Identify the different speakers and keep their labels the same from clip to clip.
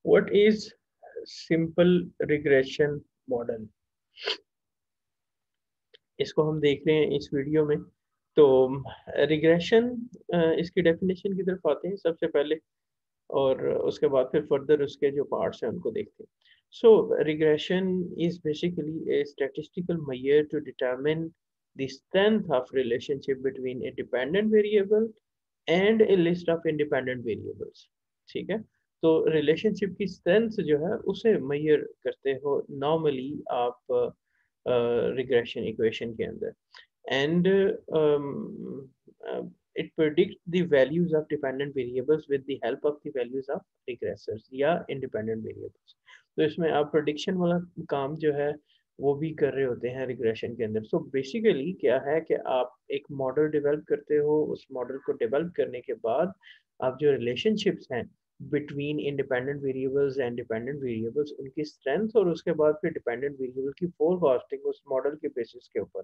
Speaker 1: What is simple regression model, इसको हम देख रहे हैं इस वीडियो में। तो रिग्रेशन, इसकी डेफिनेशन की तरफ आते हैं सबसे पहले, और उसके बाद फिर फर्दर उसके जो पार्ट्स हैं उनको देखते हैं। So regression is basically a statistical measure to determine the strength of relationship between a dependent variable and a list of independent variables. ठीक है, तो रिलेशनशिप की स्ट्रेंथ जो है उसे मेजर करते हो नॉर्मली आप रिग्रेशन इक्वेशन के अंदर। And it predicts the values of dependent variables with the help of the values of regressors या independent variables। तो इसमें आप prediction वाला काम जो है वो भी कर रहे होते हैं रिग्रेशन के अंदर। सो बेसिकली क्या है कि आप एक मॉडल डेवलप करते हो, उस मॉडल को डेवलप करने के बाद आप जो रिलेशनशिप्स हैं between independent variables and dependent variables, उनकी स्ट्रेंथ और उसके बाद फिर डिपेंडेंट वेरिएबल की फोरकास्टिंग उस मॉडल के बेसिस के ऊपर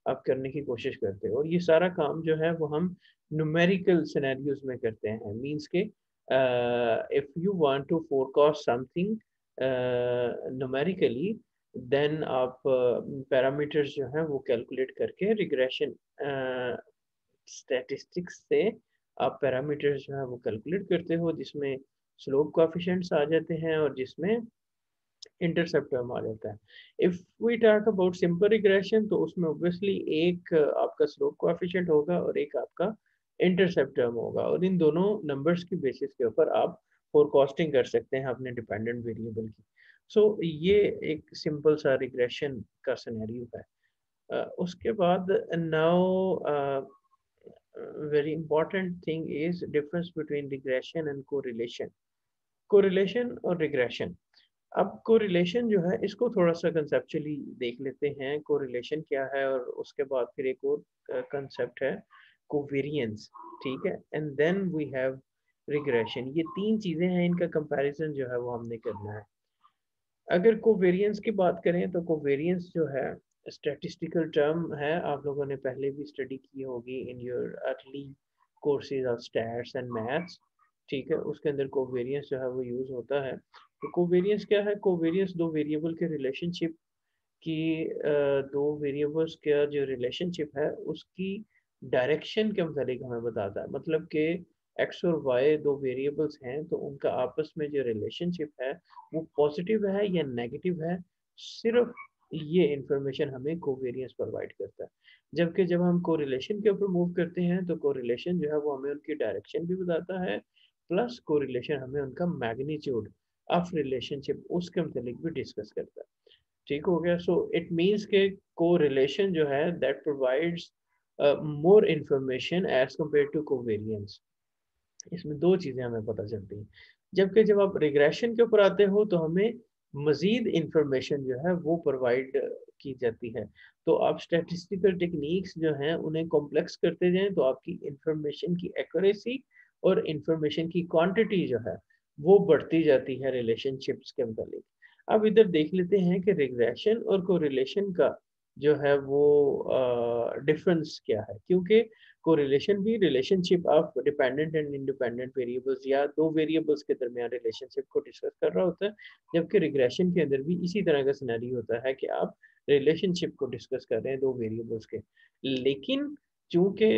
Speaker 1: आप करने की कोशिश करते हो। और ये सारा काम जो है वो हम न्यूमेरिकल सिनेरियोज में करते हैं। मींस के if you want to forecast something numerically, then आप पैरामीटर्स जो हैं वो कैलकुलेट करके रिग्रेशन स्टैटिस्टिक्स से आप पैरामीटर्स जो है वो कैलकुलेट करते हो, जिसमें स्लोप कोएफिशिएंट्स आ जाते हैं और जिसमें इंटरसेप्ट टर्म आ जाता है। If we talk about simple regression, तो उसमें ऑब्वियसली एक आपका स्लोप कोएफिशिएंट होगा और एक आपका इंटरसेप्ट टर्म होगा, और इन दोनों नंबर्स की बेसिस के ऊपर आप फोरकास्टिंग कर सकते हैं अपने डिपेंडेंट वेरिएबल की। सो ये एक सिंपल सा रिग्रेशन का सिनेरियो है। उसके बाद now very important thing is difference between regression and correlation। correlation और regression, अब कोरिलेशन जो है इसको थोड़ा सा कंसेप्चुअली देख लेते हैं। कोरिलेशन क्या है, और उसके बाद फिर एक और कंसेप्ट है कोवेरिएंस। ठीक है, and then we have regression. ये तीन चीजें हैं, इनका कंपैरिजन जो है वो हमने करना है। अगर कोवेरिएंस की बात करें तो कोवेरिएंस जो है स्टैटिस्टिकल टर्म है, आप लोगों ने पहले भी स्टडी की होगी in your early courses of stats and maths. ठीक है, उसके अंदर कोवेरिएंस जो है वो यूज होता है। तो कोवेरिएंस क्या है? कोवेरिएंस दो वेरिएबल के रिलेशनशिप की, दो वेरिएबल्स का जो रिलेशनशिप है उसकी डायरेक्शन के मुताबिक हमें बताता है। मतलब कि एक्स और वाई दो वेरिएबल्स हैं, तो उनका आपस में जो रिलेशनशिप है वो पॉजिटिव है या नेगेटिव है, सिर्फ ये इंफॉर्मेशन हमें कोवेरिएंस प्रोवाइड करता है। जबकि जब हम कोरिलेशन के ऊपर मूव करते हैं तो कोरिलेशन जो है वो हमें उनकी डायरेक्शन भी बताता है, प्लस कोरिलेशन हमें उनका मैग्नीट्यूड ऑफ रिलेशनशिप उसके मुताबिक भी डिस्कस करता है। ठीक हो गया। सो इट मीन्स के कोरिलेशन जो है that provides more information as compared to covariance. इसमें दो चीजें हमें पता चलती हैं। जबकि जब आप रिग्रेशन के ऊपर आते हो तो हमें मजीद इंफॉर्मेशन जो है वो प्रोवाइड की जाती है। तो आप स्टैटिस्टिकल टेक्निक्स जो हैं उन्हें कॉम्प्लेक्स करते जाएं तो आपकी इंफॉर्मेशन की एक्यूरेसी और इंफॉर्मेशन की क्वांटिटी जो है वो बढ़ती जाती है रिलेशनशिप्स के मुताबिक। अब इधर देख लेते हैं कि रिग्रेशन और कोरिलेशन का जो है वो डिफरेंस क्या है, क्योंकि कोरिलेशन भी relationship of dependent and independent variables या दो वेरिएबल्स के दरमियान रिलेशनशिप को डिस्कस कर रहा होता है। जबकि रिग्रेशन के अंदर भी इसी तरह का सिनेरियो होता है कि आप रिलेशनशिप को डिस्कस कर रहे हैं दो वेरिएबल्स के। लेकिन चूंकि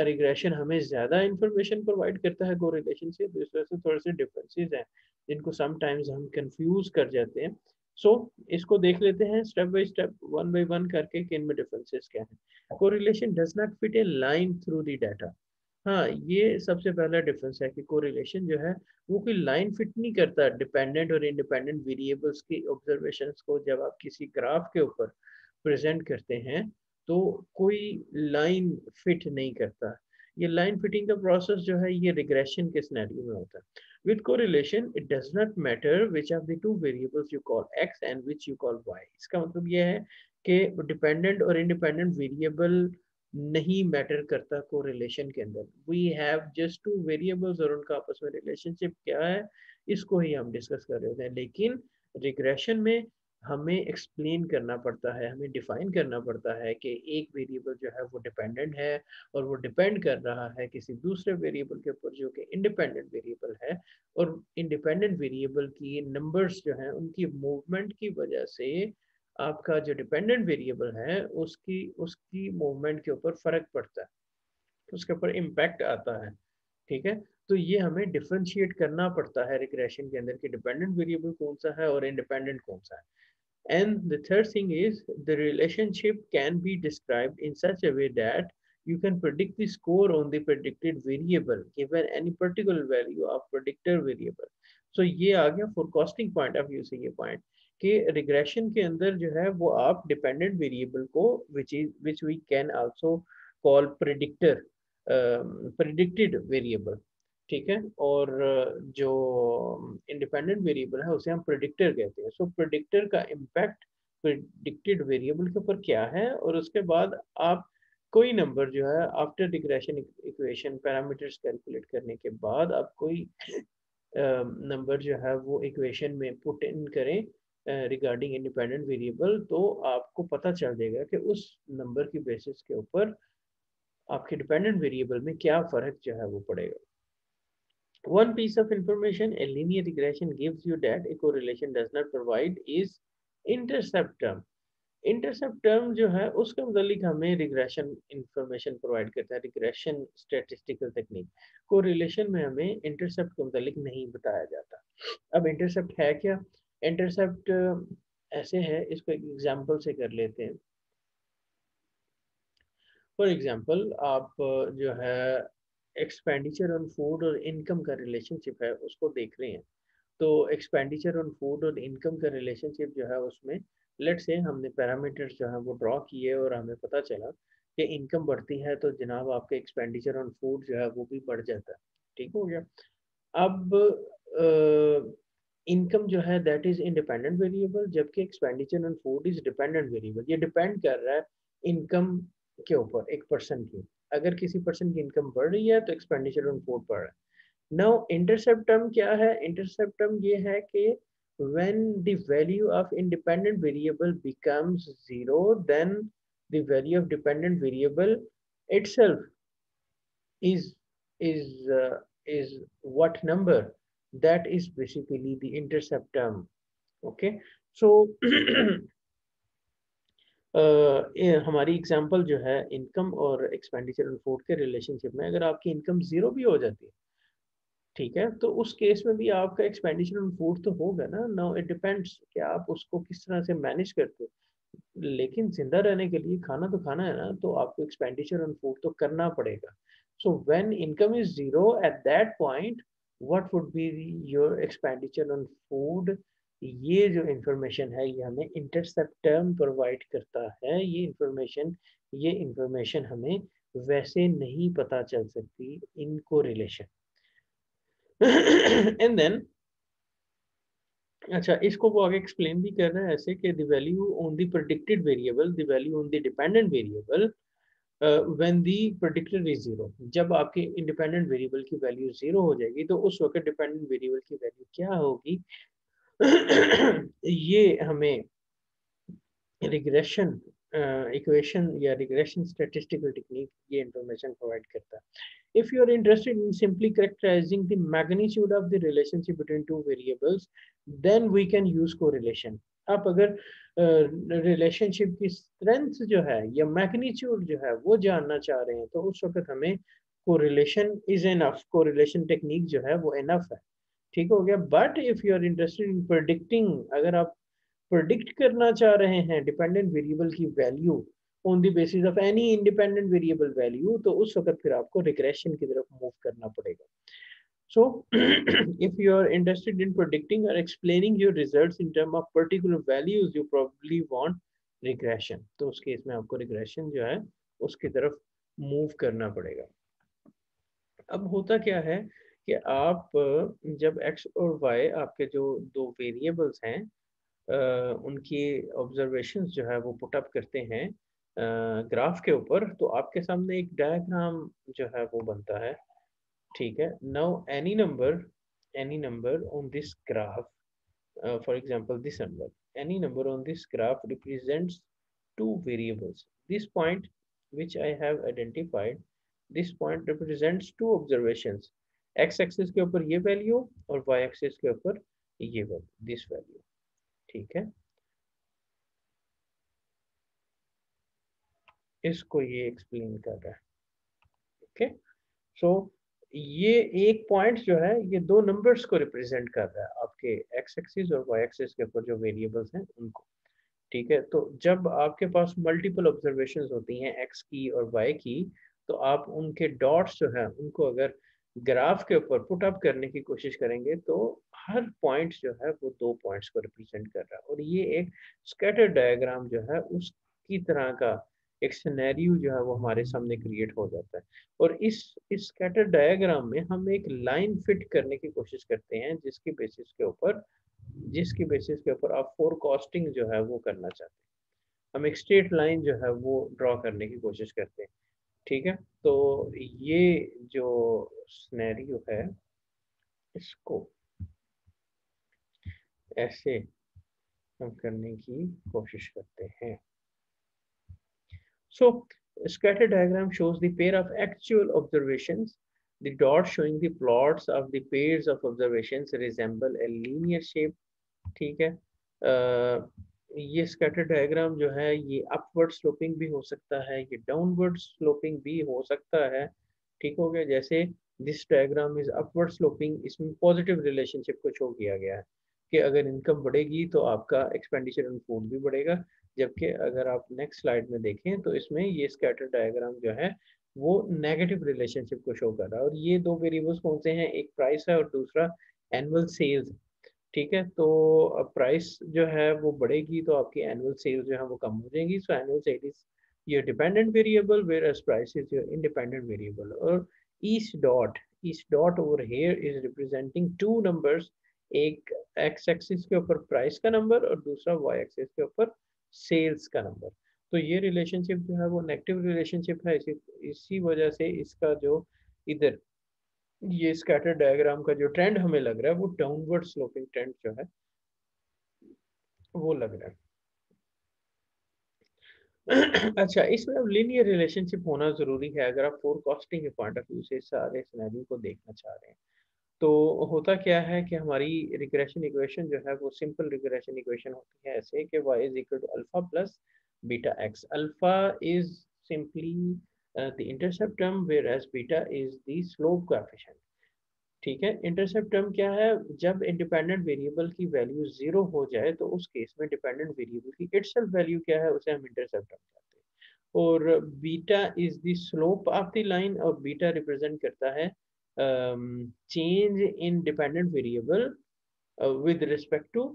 Speaker 1: रिग्रेशन हमें ज़्यादा इंफॉर्मेशन प्रोवाइड करता है कोरिलेशन से, तो इस वजह से थोड़े से डिफरेंसेस हैं जिनको समटाइम्स हम कंफ्यूज कर जाते हैं। सो इसको देख लेते हैं step by step, one by one करके कि इनमें डिफरेंसेस क्या हैं। Correlation does not fit A line through the data. हाँ, ये सबसे पहला डिफरेंस है कि कोरिलेशन जो है वो कोई लाइन फिट नहीं करता डिपेंडेंट और इंडिपेंडेंट वेरिएबल्स की ऑब्जर्वेशंस को। जब आप किसी ग्राफ के ऊपर प्रेजेंट करते हैं तो कोई लाइन फिट नहीं करता। ये लाइन फिटिंग का प्रोसेस जो है ये रिग्रेशन के सिनेरियो में होता है। With correlation, it does not matter which of the two variables you call x and which you call y। इसका मतलब यह है कि डिपेंडेंट और इंडिपेंडेंट वेरिएबल नहीं मैटर करता कोरिलेशन के अंदर। We have just two variables और उनका आपस में रिलेशनशिप क्या है इसको ही हम डिस्कस कर रहे होते हैं। लेकिन रिग्रेशन में हमें एक्सप्लेन करना पड़ता है, हमें डिफाइन करना पड़ता है कि एक वेरिएबल जो है वो डिपेंडेंट है और वो डिपेंड कर रहा है किसी दूसरे वेरिएबल के ऊपर जो कि इंडिपेंडेंट वेरिएबल है, और इंडिपेंडेंट वेरिएबल की नंबर्स जो हैं उनकी मूवमेंट की वजह से आपका जो डिपेंडेंट वेरिएबल है उसकी उसकी मूवमेंट के ऊपर फर्क पड़ता है, उसके ऊपर इम्पैक्ट आता है। ठीक है, तो ये हमें डिफरेंशिएट करना पड़ता है रिग्रेशन के अंदर कि डिपेंडेंट वेरिएबल कौन सा है और इंडिपेंडेंट कौन सा है। And the third thing is the relationship can be described in such a way that you can predict the score on the predicted variable given any particular value of predictor variable. So ये आ गया forecasting point of view से ये point कि regression के अंदर जो है वो आप dependent variable को which we can also call predictor predicted variable, ठीक है, और जो इंडिपेंडेंट वेरिएबल है उसे हम प्रेडिक्टर कहते हैं। सो प्रेडिक्टर का इम्पैक्ट प्रेडिक्टेड वेरिएबल के ऊपर क्या है, और उसके बाद आप कोई नंबर जो है after regression equation parameters calculate करने के बाद आप कोई नंबर जो है वो इक्वेशन में पुट इन करें रिगार्डिंग इंडिपेंडेंट वेरिएबल, तो आपको पता चल जाएगा कि उस नंबर की बेसिस के ऊपर आपके डिपेंडेंट वेरिएबल में क्या फ़र्क जो है वो पड़ेगा। One piece of information a linear regression gives you that a correlation does not provide is intercept term. Intercept term जो है उसके मुतालिक हमें रिग्रेशन इंफॉर्मेशन प्रोवाइड करता है, रिग्रेशन स्टैटिस्टिकल टेक्निक को रिलेशन में हमें इंटरसेप्ट के मुतालिक नहीं बताया जाता। अब इंटरसेप्ट है क्या? इंटरसेप्ट ऐसे है, इसको एक एग्जांपल से कर लेते हैं। फॉर एग्जांपल आप जो है एक्सपेंडिचर ऑन फूड और इनकम का रिलेशनशिप है उसको देख रहे हैं। तो एक्सपेंडिचर ऑन फूड और इनकम का रिलेशनशिप जो है उसमें लेट से हमने पैरामीटर्स जो है वो ड्रॉ किए और हमें पता चला कि इनकम बढ़ती है तो जनाब आपका एक्सपेंडिचर ऑन फूड जो है वो भी बढ़ जाता है। ठीक हो गया। अब इनकम जो है दैट इज इंडिपेंडेंट वेरिएबल, जबकि expenditure on food is dependent variable. ये डिपेंड कर रहा है इनकम के ऊपर, एक पर्सन की। अगर किसी पर्सन की इनकम बढ़ रही है तो एक्सपेंडिचर ऑन फूड बढ़ रहा है। नाउ इंटरसेप्ट टर्म क्या है? इंटरसेप्ट टर्म ये है कि when the value of independent variable becomes zero, then the value of dependent variable itself is is uh, is what number? That is basically the intercept term. Okay, so ये हमारी example जो है income और expenditure on food के relationship में, अगर आपकी income zero भी हो जाती है, ठीक है, तो उस केस में भी आपका एक्सपेंडिचर ऑन फूड तो होगा ना। नाउ इट डिपेंड्स कि आप उसको किस तरह से मैनेज करते हो, लेकिन जिंदा रहने के लिए खाना तो खाना है ना, तो आपको एक्सपेंडिचर ऑन फूड तो करना पड़ेगा। So when income is zero at that point what would be your expenditure on food? ये जो इंफॉर्मेशन है ये हमें इंटरसेप्ट टर्म प्रोवाइड करता है। ये इंफॉर्मेशन हमें वैसे नहीं पता चल सकती इनको रिलेशन। एंड देन अच्छा, इसको वो आगे एक्सप्लेन भी कर रहा है ऐसे कि the value on the predicted variable, the value on the dependent variable when the predicted is zero. जब आपके इंडिपेंडेंट वेरिएबल की वैल्यू जीरो हो जाएगी तो उस वक्त डिपेंडेंट वेरिएबल की वैल्यू क्या होगी? ये हमें रिग्रेशन इक्वेशन या रिग्रेशन स्टैटिस्टिकल टेक्निक ये इंफॉर्मेशन प्रोवाइड करता है। If you are interested in simply characterizing the magnitude of the relationship between two variables, then we can use correlation. आप अगर रिलेशनशिप की स्ट्रेंथ जो है या मैग्नीट्यूड जो है वो जानना चाह रहे हैं तो उस वक्त हमें correlation is enough, correlation technique जो है वो एनफ है। ठीक हो गया। But if you are interested in predicting, अगर आप प्रेडिक्ट करना चाह रहे हैं डिपेंडेंट वेरिएबल की value on the basis of any independent variable value, तो उस वक्त फिर आपको रिग्रेशन की तरफ मूव करना पड़ेगा। So if you are interested in predicting और explaining your results in term of particular values, you probably want regression. तो उस केस में आपको रिग्रेशन जो है उसकी तरफ मूव करना पड़ेगा। अब होता क्या है कि आप जब x और y आपके जो दो वेरिएबल्स हैं उनकी ऑब्जर्वेशंस जो है वो पुटअप करते हैं ग्राफ के ऊपर, तो आपके सामने एक डायग्राम जो है वो बनता है। ठीक है। Now any number on this graph, for example this number, any number on this graph represents two variables. This point which I have identified, this point represents two observations x axis के ऊपर ये value और Y axis के ऊपर ये value, this value, ठीक है। इसको ये एक्सप्लेन कर रहा है, ओके। सो ये एक पॉइंट जो है ये दो नंबर्स को रिप्रेजेंट कर रहा है, आपके एक्स एक्सिस और वाई एक्सिस के ऊपर जो वेरिएबल्स हैं उनको, ठीक है। तो जब आपके पास मल्टीपल ऑब्जर्वेशंस होती हैं एक्स की और वाई की, तो आप उनके डॉट्स जो है उनको अगर ग्राफ के ऊपर पुट अप करने की कोशिश करेंगे तो हर पॉइंट जो है वो दो पॉइंट्स को रिप्रेजेंट कर रहा है, और ये एक स्कैटर डायग्राम जो है उसकी तरह का एक सिनेरियो जो है वो हमारे सामने क्रिएट हो जाता है। और इस स्कैटर डायग्राम में हम एक लाइन फिट करने की कोशिश करते हैं जिसकी बेसिस के ऊपर आप फोरकास्टिंग जो है वो करना चाहते हैं। हम एक स्ट्रेट लाइन जो है वो ड्रॉ करने की कोशिश करते हैं, ठीक है। तो ये जो सिनेरियो है इसको ऐसे हम करने की कोशिश करते हैं। So, scatter diagram shows the pair of actual observations. The dots showing the plots of the pairs of observations resemble a linear shape. ठीक है। ये स्कैटर डायग्राम जो है ये अपवर्ड स्लोपिंग भी हो सकता है, ये डाउनवर्ड स्लोपिंग भी हो सकता है, ठीक हो गया। जैसे this diagram is upward sloping, इसमें पॉजिटिव रिलेशनशिप को शो किया गया है कि अगर इनकम बढ़ेगी तो आपका एक्सपेंडिचर ऑन फूड भी बढ़ेगा। जबकि अगर आप नेक्स्ट स्लाइड में देखें तो इसमें ये स्कैटर डायग्राम जो है वो नेगेटिव रिलेशनशिप को शो कर रहा है। और ये दो वेरिएबल्स कौन से हैं, एक प्राइस है और दूसरा एनुअल सेल्स, ठीक है। तो प्राइस जो है वो बढ़ेगी तो आपकी एनुअल सेल जो है वो कम हो जाएगी। So annual sale is your dependent variable whereas price is your independent variable. और each dot over here is representing two numbers, एक एक्स एक्सिस के ऊपर प्राइस का नंबर और दूसरा वाई एक्सिस के ऊपर सेल्स का नंबर। तो ये रिलेशनशिप जो है वो नेगेटिव रिलेशनशिप है, इसी वजह से इसका जो इधर ये स्कैटर डायग्राम का जो ट्रेंड हमें लग रहा है वो डाउनवर्ड स्लोपिंग ट्रेंड जो है वो लग रहा है। अच्छा, इसमें अब लीनियर रिलेशनशिप होना ज़रूरी है अगर आप फोरकास्टिंग के पॉइंट ऑफ व्यू से सारे सिनेरियो को देखना चाह रहे हैं। तो होता क्या है कि हमारी रिग्रेशन इक्वेशन जो है वो सिंपल रिग्रेशन इक्वेशन होती है ऐसे कि y is equal to alpha plus beta x. Alpha is simply the intercept term whereas beta is the slope coefficient, ठीक है। इंटरसेप्ट टर्म क्या है, जब इंडिपेंडेंट वेरिएबल की वैल्यू जीरो हो जाए तो उस केस में डिपेंडेंट वेरिएबल की इटसेल्फ वैल्यू क्या है उसे हम इंटरसेप्ट टर्म कहते हैं। और beta is the slope of the line, और बीटा रिप्रेजेंट करता है change in dependent variable with respect to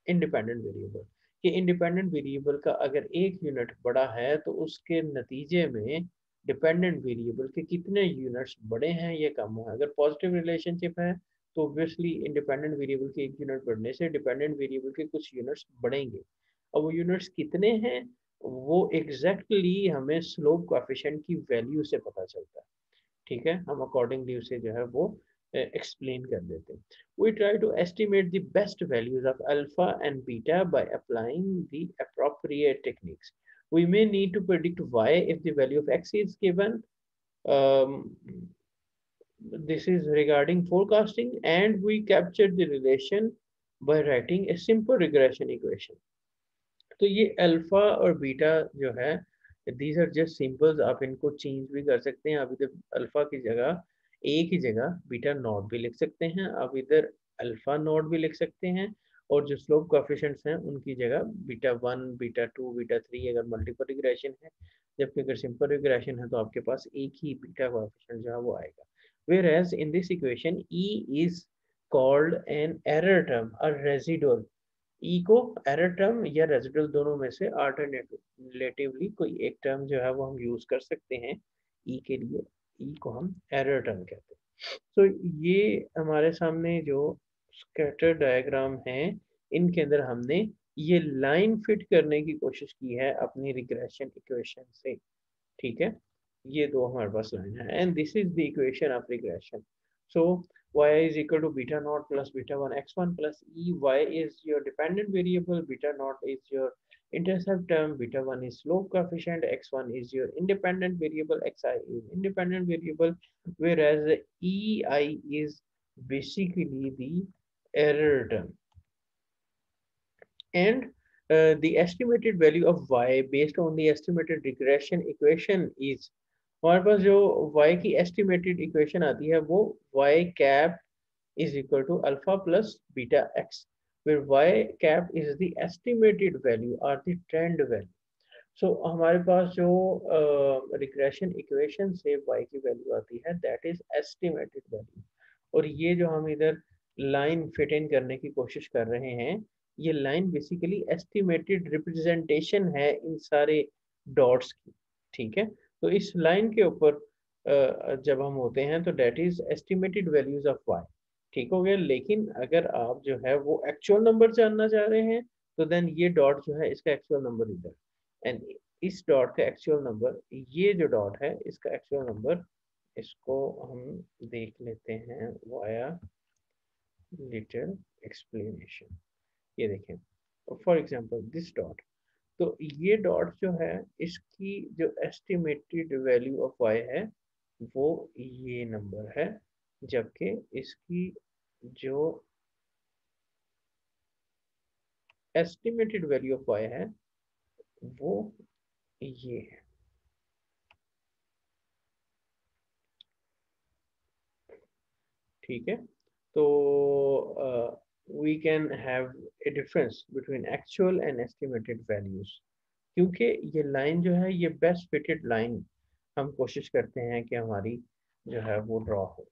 Speaker 1: independent variable. कि इंडिपेंडेंट वेरिएबल का अगर एक यूनिट बड़ा है तो उसके नतीजे में डिपेंडेंट वेरिएबल के कितने यूनिट्स बड़े हैं ये कम हुआ है। अगर पॉजिटिव रिलेशनशिप है तो ऑब्वियसली इंडिपेंडेंट वेरिएबल के एक यूनिट बढ़ने से डिपेंडेंट वेरिएबल के कुछ यूनिट्स बढ़ेंगे। अब वो यूनिट्स कितने हैं वो एग्जैक्टली हमें स्लोप कोएफिशिएंट की वैल्यू से पता चलता है, ठीक है। हम अकॉर्डिंगली उसे जो है वो एक्सप्लेन कर देते हैं। We try to estimate the best values of alpha and beta by applying the appropriate techniques. We may need to predict y if the value of x is given. Um, this is regarding forecasting, and we capture the relation by writing a simple regression equation. तो ये alpha और beta जो है these are just symbols, आप इनको change भी कर सकते हैं। आप इधर अल्फा की जगह ए की जगह बीटा नॉट भी लिख सकते हैं, आप इधर अल्फा नॉट भी लिख सकते हैं, और जो स्लोप कोएफिशिएंट्स हैं उनकी जगह beta one beta two beta three अगर मल्टीपल रिग्रेशन है। जबकि अगर सिंपल रिग्रेशन है तो आपके पास एक ही बीटा कोएफिशिएंट जो है वो आएगा। Whereas in this equation e is called an error term और रेजिडुअल। ई को एरर टर्म या रेजिडुअल दोनों में से अल्टरनेटिवली कोई एक टर्म जो है वो हम यूज कर सकते हैं ई के लिए। ई को हम एरर टर्म कहते हैं। तो ये हमारे सामने जो स्कैटर डायग्राम है इनके अंदर हमने ये लाइन फिट करने की कोशिश की है अपनी रिग्रेशन इक्वेशन से, ठीक है। ये दो हमारे पास लाइन है and this is the equation of regression. So y is equal to beta naught plus beta 1 x1 plus e. Y is your dependent variable, beta naught is your intercept term, beta 1 is slope coefficient, x1 is your independent variable, xi is independent variable, whereas ei is basically the error term. And the estimated value of y based on the estimated regression equation is, हमारे पास जो y की estimated equation आती है वो y cap is equal to alpha plus beta x, where y cap is the estimated value or the trend value. So हमारे पास जो regression equation से y की value आती है that is estimated value, और ये जो हम इधर लाइन फिट इन करने की कोशिश कर रहे हैं, ये लाइन बेसिकली एस्टिमेटेड रिप्रेजेंटेशन है इन सारे डॉट्स की, ठीक है। तो इस लाइन के ऊपर जब हम होते हैं तो that is estimated values of y, ठीक हो गया। लेकिन अगर आप जो है वो एक्चुअल नंबर जानना चाह रहे हैं तो देन ये डॉट जो है इसका एक्चुअल नंबर इधर, एंड इस डॉट का एक्चुअल नंबर, ये जो डॉट है इसका एक्चुअल नंबर, इसको हम देख लेते हैं वाया लिटिल एक्सप्लेनेशन। ये देखें, फॉर एग्जांपल दिस डॉट, तो ये डॉट जो है इसकी जो एस्टिमेटेड वैल्यू ऑफ y है वो ये नंबर है, जबकि इसकी जो एस्टिमेटेड वैल्यू ऑफ y है वो ये है, ठीक है। तो we can have a difference between actual and estimated values, क्योंकि ये लाइन जो है ये बेस्ट फिटेड लाइन हम कोशिश करते हैं कि हमारी जो है वो ड्रॉ हो।